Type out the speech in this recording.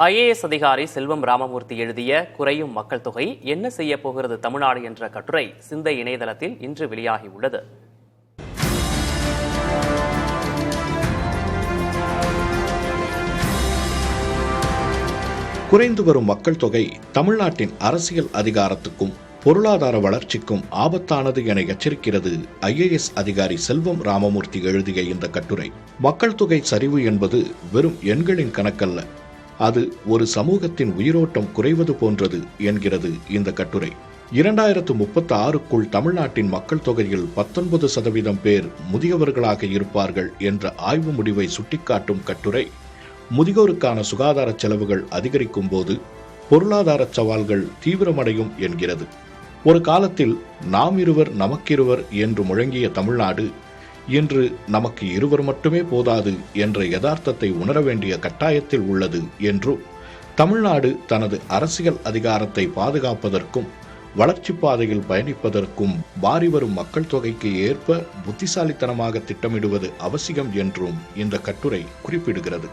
IAS அதிகாரி செல்வம் ராமமூர்த்தி எழுதிய குறையும் மக்கள் தொகை என்ன செய்ய போகிறது தமிழ்நாடு என்ற கட்டுரை சிந்தை இணையதளத்தில் இன்று வெளியாகியுள்ளது. குறைந்து வரும் மக்கள் தொகை தமிழ்நாட்டின் அரசியல் அதிகாரத்துக்கும் பொருளாதார வளர்ச்சிக்கும் ஆபத்தானது என எச்சரிக்கிறது ஐஏஎஸ் அதிகாரி செல்வம் ராமமூர்த்தி எழுதிய இந்த கட்டுரை. மக்கள் தொகை சரிவு என்பது வெறும் எண்களின் கணக்கல்ல, அது ஒரு சமூகத்தின் உயிரோட்டம் குறைவது போன்றது என்கிறது இந்த கட்டுரை. 2036க்குள் தமிழ்நாட்டின் மக்கள் தொகையில் 19% பேர் முதியவர்களாக இருப்பார்கள் என்ற ஆய்வு முடிவை சுட்டிக்காட்டும் கட்டுரை, முதியோருக்கான சுகாதார செலவுகள் அதிகரிக்கும் போது பொருளாதார சவால்கள் தீவிரமடையும் என்கிறது. ஒரு காலத்தில் நாம் இருவர் நமக்கிருவர் என்று முழங்கிய தமிழ்நாடு இன்று நமக்கு இருவர் மட்டுமே போதாது என்ற யதார்த்தத்தை உணர வேண்டிய கட்டாயத்தில் உள்ளது என்றும், தமிழ்நாடு தனது அரசியல் அதிகாரத்தை பாதுகாப்பதற்கும் வளர்ச்சி பாதையில் பயணிப்பதற்கும் மாறிவரும் மக்கள் தொகைக்கு ஏற்ப புத்திசாலித்தனமாக திட்டமிடுவது அவசியம் என்றும் இந்த கட்டுரை குறிப்பிடுகிறது.